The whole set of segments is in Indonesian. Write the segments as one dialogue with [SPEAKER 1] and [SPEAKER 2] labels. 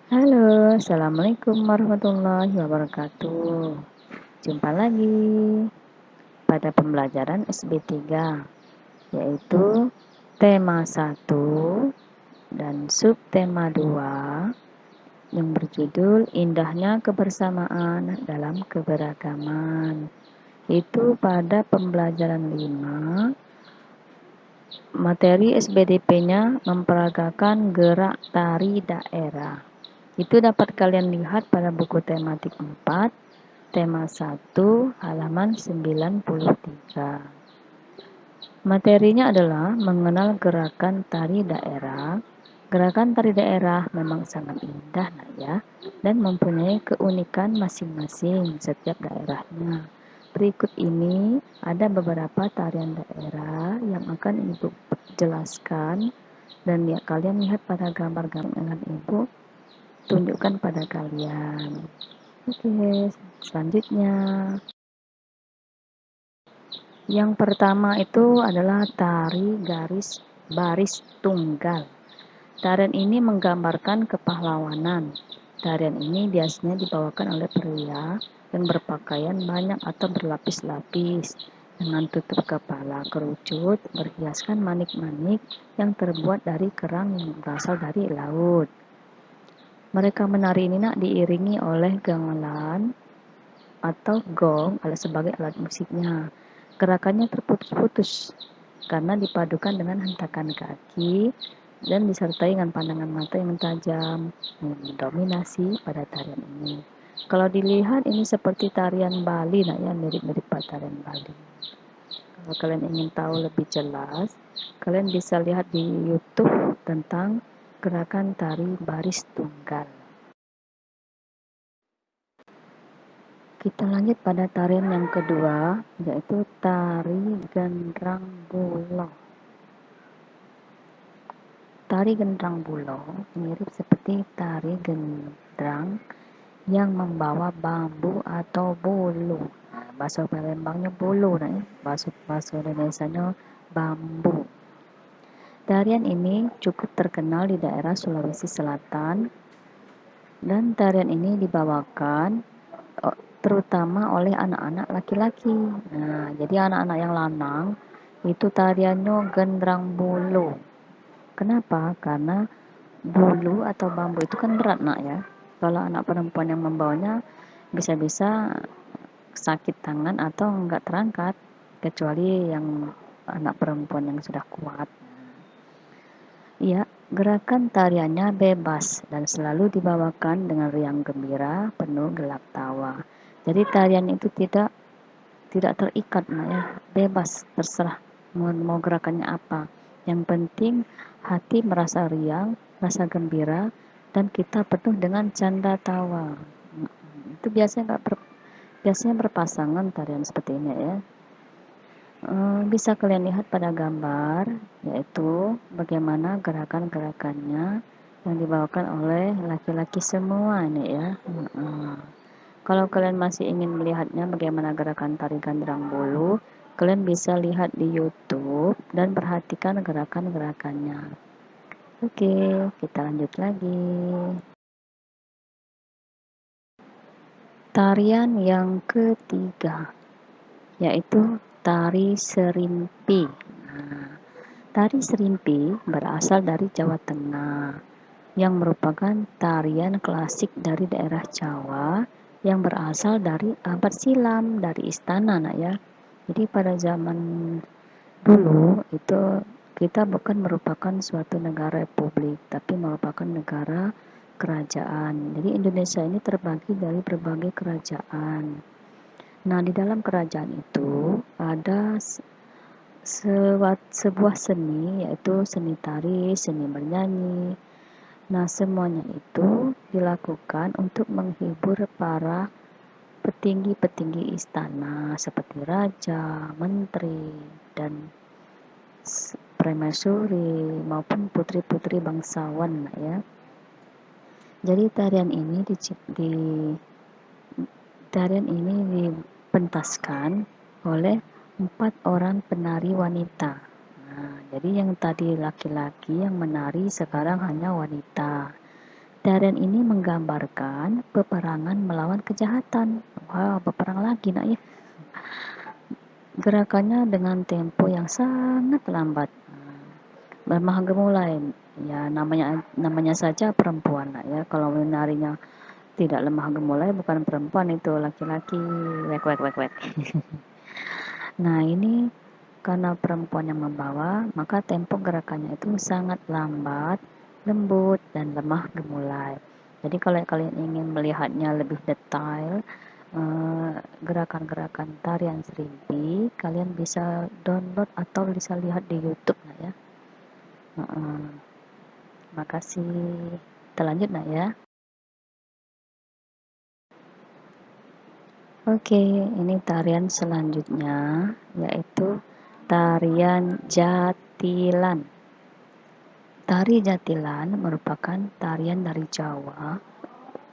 [SPEAKER 1] Halo, assalamualaikum warahmatullahi wabarakatuh. Jumpa lagi pada pembelajaran SB3, yaitu tema 1 dan subtema 2 yang berjudul Indahnya Kebersamaan dalam Keberagaman. Itu pada pembelajaran 5, materi SBDP-nya memperagakan gerak tari daerah. Itu dapat kalian lihat pada buku tematik 4, tema 1, halaman 93. Materinya adalah mengenal gerakan tari daerah. Gerakan tari daerah memang sangat indah ya, dan mempunyai keunikan masing-masing setiap daerahnya. Berikut ini ada beberapa tarian daerah yang akan Ibu jelaskan, dan ya, kalian lihat pada gambar-gambar yang Ibu tunjukkan pada kalian. Oke, selanjutnya. Yang pertama itu adalah tari garis baris tunggal. Tarian ini menggambarkan kepahlawanan. Tarian ini biasanya dibawakan oleh pria yang berpakaian banyak atau berlapis-lapis dengan tutup kepala kerucut berhiaskan manik-manik yang terbuat dari kerang yang berasal dari laut. Mereka menari ini diiringi oleh gamelan atau gong sebagai alat musiknya. Gerakannya terputus-putus karena dipadukan dengan hentakan kaki dan disertai dengan pandangan mata yang tajam yang mendominasi pada tarian ini. Kalau dilihat ini seperti tarian Bali, ya, mirip-mirip tarian Bali. Kalau kalian ingin tahu lebih jelas, kalian bisa lihat di YouTube tentang gerakan tari baris tunggal. Kita lanjut pada tarian yang kedua, yaitu tari gendrang bulo. Tari gendrang bulo mirip seperti tari gendrang yang membawa bambu atau bulu. Nah, bahasa Palembangnya bulu, ya. Bahasa Indonesianya bambu. Tarian ini cukup terkenal di daerah Sulawesi Selatan, dan tarian ini dibawakan terutama oleh anak-anak laki-laki. Nah, jadi anak-anak yang lanang itu tariannya gendrang bulu. Kenapa? Karena bulu atau bambu itu kan berat, ya. Kalau anak perempuan yang membawanya bisa-bisa sakit tangan atau enggak terangkat, kecuali yang anak perempuan yang sudah kuat. Ya, gerakan tariannya bebas dan selalu dibawakan dengan riang gembira, penuh gelak tawa. Jadi tarian itu tidak terikat, ya, bebas, terserah mau gerakannya apa. Yang penting hati merasa riang, rasa gembira, dan kita penuh dengan canda tawa. Itu biasanya berpasangan tarian seperti ini, ya. Bisa kalian lihat pada gambar, yaitu bagaimana gerakan-gerakannya yang dibawakan oleh laki-laki semua ini, ya. Kalau kalian masih ingin melihatnya bagaimana gerakan tari gandrang bulu, kalian bisa lihat di YouTube dan perhatikan gerakan-gerakannya. Oke, kita lanjut lagi. Tarian yang ketiga, yaitu tari serimpi. Nah, tari serimpi berasal dari Jawa Tengah, yang merupakan tarian klasik dari daerah Jawa yang berasal dari abad silam, dari istana, ya. Jadi pada zaman dulu itu kita bukan merupakan suatu negara republik, tapi merupakan negara kerajaan. Jadi Indonesia ini terbagi dari berbagai kerajaan. Nah, di dalam kerajaan itu ada sebuah seni, yaitu seni tari, seni bernyanyi. Nah, semuanya itu dilakukan untuk menghibur para petinggi-petinggi istana seperti raja, menteri, dan permaisuri maupun putri-putri bangsawan, ya. Jadi tarian ini dipentaskan oleh 4 orang penari wanita. Nah, jadi yang tadi laki-laki yang menari sekarang hanya wanita. Tarian ini menggambarkan peperangan melawan kejahatan. Wah, peperang lagi nak ya. Gerakannya dengan tempo yang sangat lambat. Lemah gemulai. Ya, namanya saja perempuan nak ya. Kalau menarinya tidak lemah gemulai bukan perempuan, itu laki-laki. Wek wek wek wek. Nah, ini karena perempuan yang membawa, maka tempo gerakannya itu sangat lambat, lembut, dan lemah gemulai. Jadi kalau kalian ingin melihatnya lebih detail, gerakan-gerakan tarian Serimpi, kalian bisa download atau bisa lihat di YouTube nah ya. Makasih. Kita lanjut nah ya. Oke, ini tarian selanjutnya yaitu tarian jatilan. Tari jatilan merupakan tarian dari Jawa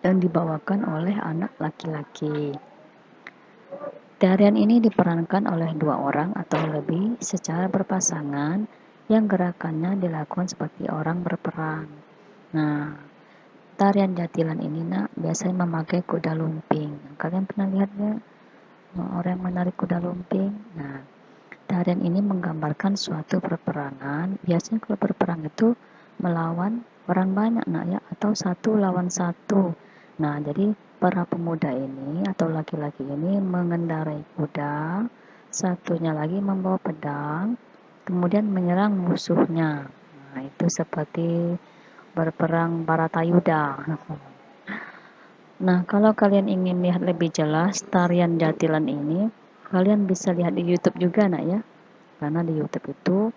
[SPEAKER 1] yang dibawakan oleh anak laki-laki. Tarian ini diperankan oleh 2 orang atau lebih secara berpasangan yang gerakannya dilakukan seperti orang berperang. Nah, tarian jatilan ini biasanya memakai kuda lumping. Kalian pernah lihat ya orang yang menarik kuda lumping? Nah, tarian ini menggambarkan suatu peperangan. Biasanya kalau berperang itu melawan orang banyak ya, atau satu lawan satu. Nah, jadi para pemuda ini atau laki-laki ini mengendarai kuda, satunya lagi membawa pedang, kemudian menyerang musuhnya. Nah, itu seperti berperang Baratayuda. Nah, kalau kalian ingin lihat lebih jelas tarian jatilan ini, kalian bisa lihat di YouTube juga nak ya. Karena di YouTube itu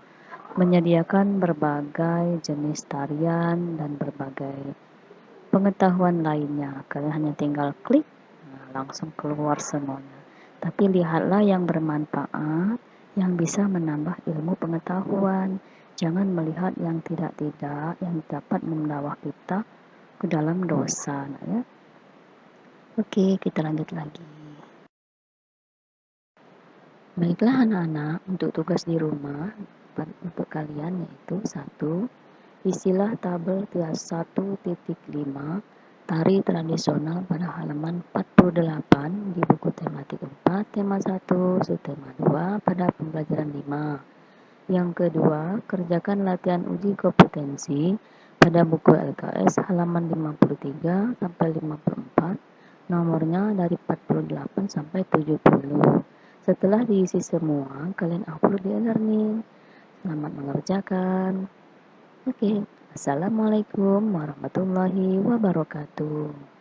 [SPEAKER 1] menyediakan berbagai jenis tarian dan berbagai pengetahuan lainnya. Kalian hanya tinggal klik, langsung keluar semuanya. Tapi lihatlah yang bermanfaat, yang bisa menambah ilmu pengetahuan. Jangan melihat yang tidak-tidak, yang dapat membawa kita ke dalam dosa. Nah, ya. Oke, kita lanjut lagi. Baiklah anak-anak, untuk tugas di rumah untuk kalian yaitu 1. Isilah tabel 1.5 tari tradisional pada halaman 48 di buku tematik 4, tema 1, subtema 2 pada pembelajaran 5. Yang kedua, kerjakan latihan uji kompetensi pada buku LKS halaman 53 sampai 54, nomornya dari 48 sampai 70. Setelah diisi semua, kalian upload di e-learning. Selamat mengerjakan. Oke, Assalamualaikum warahmatullahi wabarakatuh.